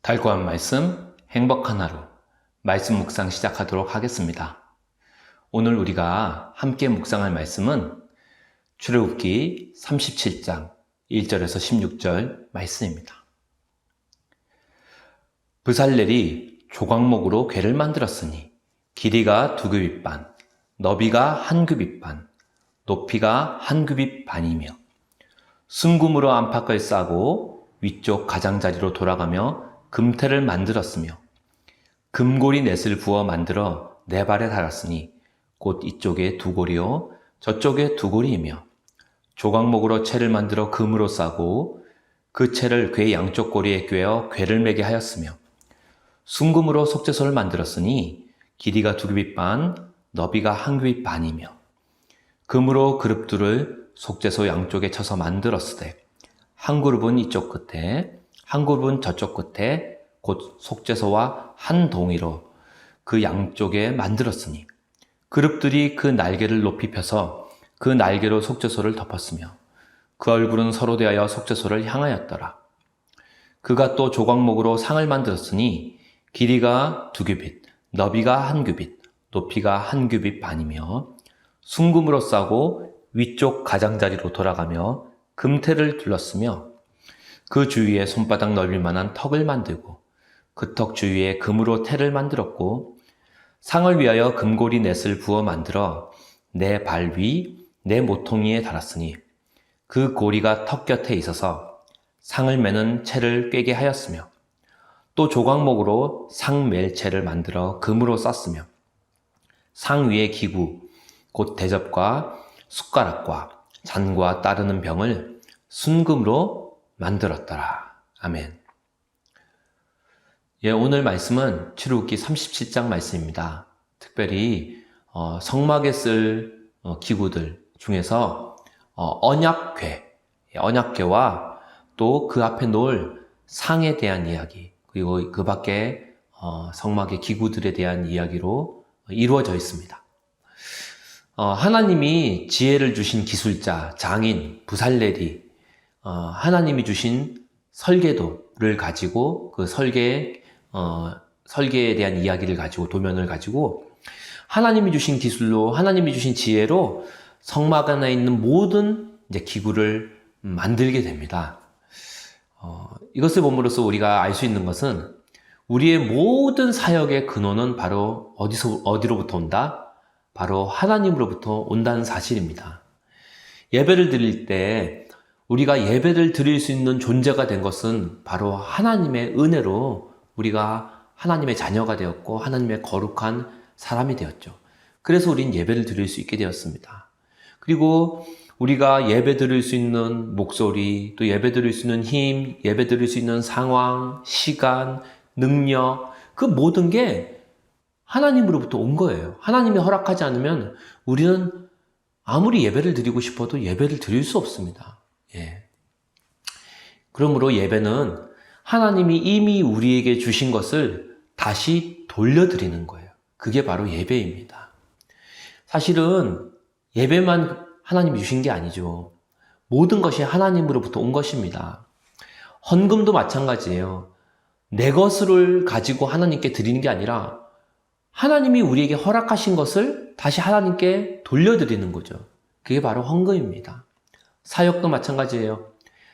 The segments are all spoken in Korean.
달콤한 말씀, 행복한 하루, 말씀 묵상 시작하도록 하겠습니다. 오늘 우리가 함께 묵상할 말씀은 출애굽기 37장 1절에서 16절 말씀입니다. 브살렐이 조각목으로 궤를 만들었으니 길이가 2규빗 반, 너비가 1규빗 반, 높이가 1규빗 반이며 순금으로 안팎을 싸고 위쪽 가장자리로 돌아가며 금태를 만들었으며 금고리 넷을 부어 만들어 네 발에 달았으니 곧 이쪽에 2고리요 저쪽에 2고리이며 조각목으로 채를 만들어 금으로 싸고 그 채를 궤 양쪽 고리에 꿰어 궤를 매게 하였으며 순금으로 속죄소를 만들었으니 길이가 2규빗 반, 너비가 1규빗 반이며 금으로 그룹들을 속죄소 양쪽에 쳐서 만들었으되 한 그룹은 이쪽 끝에 한 그룹은 저쪽 끝에 곧 속죄소와 한 동이로 그 양쪽에 만들었으니 그룹들이 그 날개를 높이 펴서 그 날개로 속죄소를 덮었으며 그 얼굴은 서로 대하여 속죄소를 향하였더라. 그가 또 조각목으로 상을 만들었으니 길이가 2규빗, 너비가 1규빗, 높이가 1규빗 반이며 순금으로 싸고 위쪽 가장자리로 돌아가며 금태를 둘렀으며 그 주위에 손바닥 넓일 만한 턱을 만들고 그 턱 주위에 금으로 태를 만들었고 상을 위하여 금고리 넷을 부어 만들어 네 발 위, 네 모퉁이에 달았으니 그 고리가 턱 곁에 있어서 상을 매는 채를 꿰게 하였으며 또 조각목으로 상 맬 채를 만들어 금으로 쌌으며 상 위에 기구, 곧 대접과 숟가락과 잔과 따르는 병을 순금으로 만들었더라. 아멘. 오늘 말씀은 출애굽기 37장 말씀입니다. 특별히 성막에 쓸 기구들 중에서 언약궤와 또 그 앞에 놓을 상에 대한 이야기, 그리고 그 밖에 성막의 기구들에 대한 이야기로 이루어져 있습니다. 하나님이 지혜를 주신 기술자, 장인, 브살렐이 하나님이 주신 설계도를 가지고 그 설계에 대한 이야기를 가지고 도면을 가지고 하나님이 주신 기술로 하나님이 주신 지혜로 성막 안에 있는 모든 이제 기구를 만들게 됩니다. 이것을 봄으로써 우리가 알 수 있는 것은 우리의 모든 사역의 근원은 바로 어디로부터 온다? 바로 하나님으로부터 온다는 사실입니다. 예배를 드릴 때 우리가 예배를 드릴 수 있는 존재가 된 것은 바로 하나님의 은혜로 우리가 하나님의 자녀가 되었고 하나님의 거룩한 사람이 되었죠. 그래서 우린 예배를 드릴 수 있게 되었습니다. 그리고 우리가 예배 드릴 수 있는 목소리, 또 예배 드릴 수 있는 힘, 예배 드릴 수 있는 상황, 시간, 능력, 그 모든 게 하나님으로부터 온 거예요. 하나님이 허락하지 않으면 우리는 아무리 예배를 드리고 싶어도 예배를 드릴 수 없습니다. 그러므로 예배는 하나님이 이미 우리에게 주신 것을 다시 돌려드리는 거예요. 그게 바로 예배입니다. 사실은 예배만 하나님이 주신 게 아니죠. 모든 것이 하나님으로부터 온 것입니다. 헌금도 마찬가지예요. 내 것을 가지고 하나님께 드리는 게 아니라 하나님이 우리에게 허락하신 것을 다시 하나님께 돌려드리는 거죠. 그게 바로 헌금입니다. 사역도 마찬가지예요.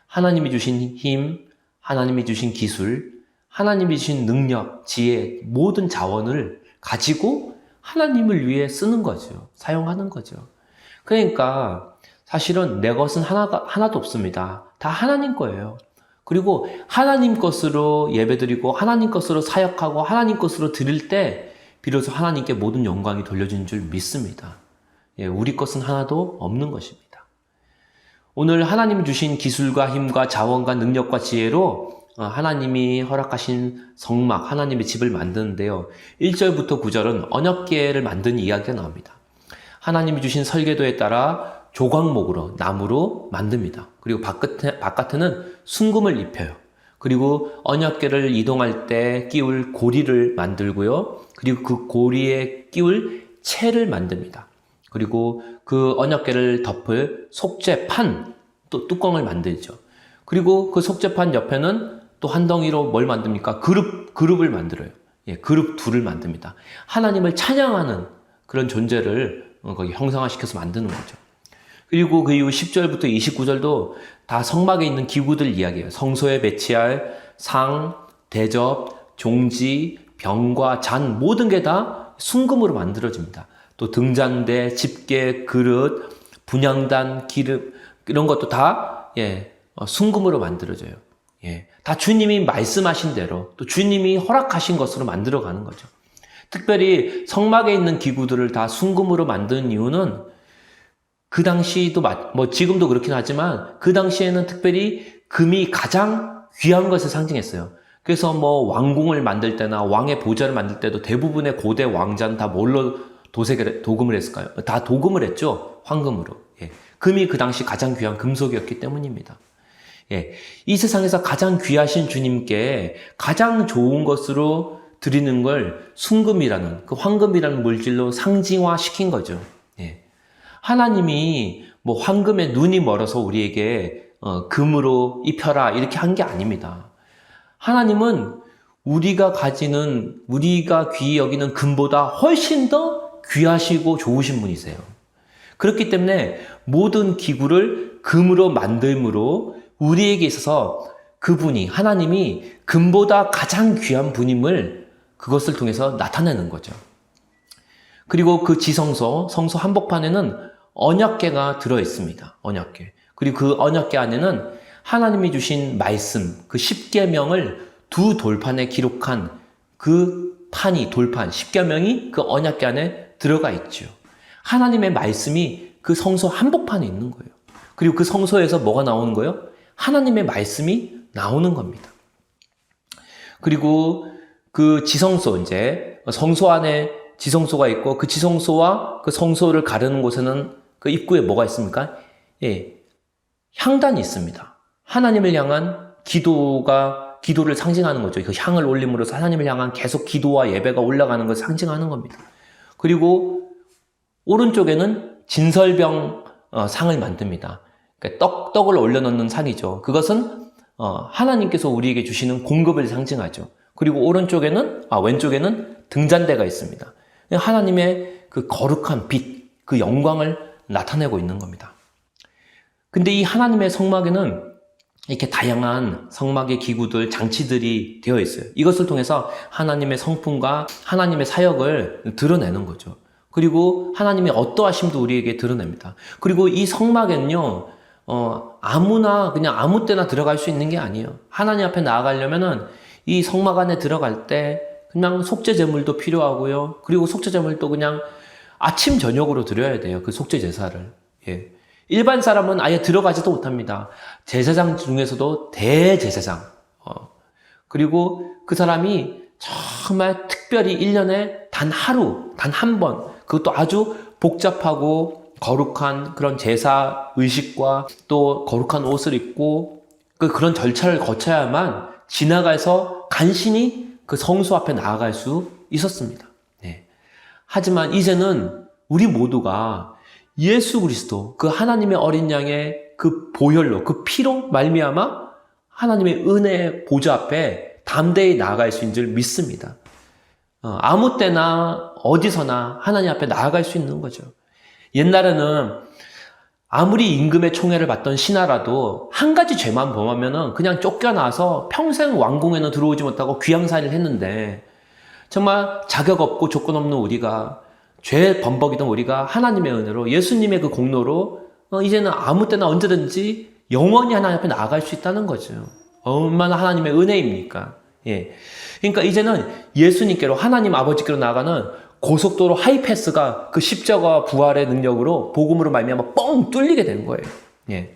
하나님이 주신 힘, 하나님이 주신 기술, 하나님이 주신 능력, 지혜, 모든 자원을 가지고 하나님을 위해 쓰는 거죠. 사용하는 거죠. 그러니까 사실은 내 것은 하나도 없습니다. 다 하나님 거예요. 그리고 하나님 것으로 예배드리고 하나님 것으로 사역하고 하나님 것으로 드릴 때 비로소 하나님께 모든 영광이 돌려진 줄 믿습니다. 우리 것은 하나도 없는 것입니다. 오늘 하나님이 주신 기술과 힘과 자원과 능력과 지혜로 하나님이 허락하신 성막, 하나님의 집을 만드는데요. 1절부터 9절은 언약궤를 만든 이야기가 나옵니다. 하나님이 주신 설계도에 따라 조각목으로, 나무로 만듭니다. 그리고 바깥에는 순금을 입혀요. 그리고 언약궤를 이동할 때 끼울 고리를 만들고요. 그리고 그 고리에 끼울 채를 만듭니다. 그리고 그 언약궤를 덮을 속죄판, 또 뚜껑을 만들죠. 그리고 그 속죄판 옆에는 또 한 덩이로 뭘 만듭니까? 그룹을 만들어요. 예, 그룹 둘을 만듭니다. 하나님을 찬양하는 그런 존재를 거기 형상화시켜서 만드는 거죠. 그리고 그 이후 10절부터 29절도 다 성막에 있는 기구들 이야기해요. 성소에 배치할 상, 대접, 종지, 병과 잔 모든 게 다 순금으로 만들어집니다. 또 등잔대, 집게, 그릇, 분향단, 기름 이런 것도 다 순금으로 만들어져요. 예, 다 주님이 말씀하신 대로 또 주님이 허락하신 것으로 만들어가는 거죠. 특별히 성막에 있는 기구들을 다 순금으로 만든 이유는 그 당시도 뭐 지금도 그렇긴 하지만 그 당시에는 특별히 금이 가장 귀한 것을 상징했어요. 그래서 뭐 왕궁을 만들 때나 왕의 보좌를 만들 때도 대부분의 고대 왕자는 다 뭘로 도금을 했을까요? 다 도금을 했죠. 황금으로. 예. 금이 그 당시 가장 귀한 금속이었기 때문입니다. 예. 이 세상에서 가장 귀하신 주님께 가장 좋은 것으로 드리는 걸 순금이라는 그 황금이라는 물질로 상징화 시킨 거죠. 예. 하나님이 뭐 황금에 눈이 멀어서 우리에게 금으로 입혀라 이렇게 한 게 아닙니다. 하나님은 우리가 귀히 여기는 금보다 훨씬 더 귀하시고 좋으신 분이세요. 그렇기 때문에 모든 기구를 금으로 만듦으로 우리에게 있어서 그분이, 하나님이 금보다 가장 귀한 분임을 그것을 통해서 나타내는 거죠. 그리고 그 지성소, 성소 한복판에는 언약궤가 들어있습니다. 언약궤. 그리고 그 언약궤 안에는 하나님이 주신 말씀, 그 십계명을 두 돌판에 기록한 그 돌판, 십계명이 그 언약궤 안에 들어가 있죠. 하나님의 말씀이 그 성소 한복판에 있는 거예요. 그리고 그 성소에서 뭐가 나오는 거예요? 하나님의 말씀이 나오는 겁니다. 그리고 그 지성소, 성소 안에 지성소가 있고 그 지성소와 그 성소를 가르는 곳에는 그 입구에 뭐가 있습니까? 예, 향단이 있습니다. 하나님을 향한 기도를 상징하는 거죠. 그 향을 올림으로써 하나님을 향한 계속 기도와 예배가 올라가는 것을 상징하는 겁니다. 그리고 오른쪽에는 진설병 상을 만듭니다. 그러니까 떡을 올려놓는 상이죠. 그것은 하나님께서 우리에게 주시는 공급을 상징하죠. 그리고 왼쪽에는 등잔대가 있습니다. 하나님의 그 거룩한 빛, 그 영광을 나타내고 있는 겁니다. 근데 이 하나님의 성막에는 이렇게 다양한 성막의 기구들, 장치들이 되어 있어요. 이것을 통해서 하나님의 성품과 하나님의 사역을 드러내는 거죠. 그리고 하나님의 어떠하심도 우리에게 드러냅니다. 그리고 이 성막에는요, 아무나 그냥 아무 때나 들어갈 수 있는 게 아니에요. 하나님 앞에 나아가려면은 이 성막 안에 들어갈 때 그냥 속죄 제물도 필요하고요. 그리고 속죄 제물도 그냥 아침 저녁으로 드려야 돼요. 그 속죄 제사를. 예. 일반 사람은 아예 들어가지도 못합니다. 제사장 중에서도 대제사장. 그리고 그 사람이 정말 특별히 1년에 단 한 번, 그것도 아주 복잡하고 거룩한 그런 제사 의식과 또 거룩한 옷을 입고 그런 절차를 거쳐야만 지나가서 간신히 그 성소 앞에 나아갈 수 있었습니다. 네. 하지만 이제는 우리 모두가 예수 그리스도, 그 하나님의 어린 양의 그 보혈로, 그 피로 말미암아 하나님의 은혜의 보좌 앞에 담대히 나아갈 수 있는 줄 믿습니다. 아무 때나 어디서나 하나님 앞에 나아갈 수 있는 거죠. 옛날에는 아무리 임금의 총애를 받던 신하라도 한 가지 죄만 범하면은 그냥 쫓겨나서 평생 왕궁에는 들어오지 못하고 귀양살이를 했는데, 정말 자격 없고 조건 없는 우리가, 죄 범벅이던 우리가 하나님의 은혜로, 예수님의 그 공로로 이제는 아무 때나 언제든지 영원히 하나님 앞에 나아갈 수 있다는 거죠. 얼마나 하나님의 은혜입니까? 예. 그러니까 이제는 예수님께로, 하나님 아버지께로 나아가는 고속도로 하이패스가 그 십자가와 부활의 능력으로, 복음으로 말미암아 뻥 뚫리게 되는 거예요. 예.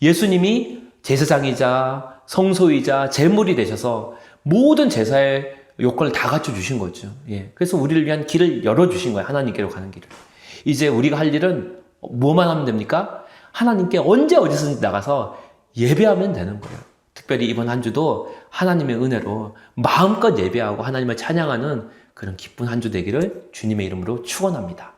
예수님이 제사장이자 성소이자 제물이 되셔서 모든 제사의 요건을 다 갖춰주신 거죠. 예. 그래서 우리를 위한 길을 열어주신 거예요. 하나님께로 가는 길을. 이제 우리가 할 일은 뭐만 하면 됩니까? 하나님께 언제 어디서든지 나가서 예배하면 되는 거예요. 특별히 이번 한 주도 하나님의 은혜로 마음껏 예배하고 하나님을 찬양하는 그런 기쁜 한 주 되기를 주님의 이름으로 축원합니다.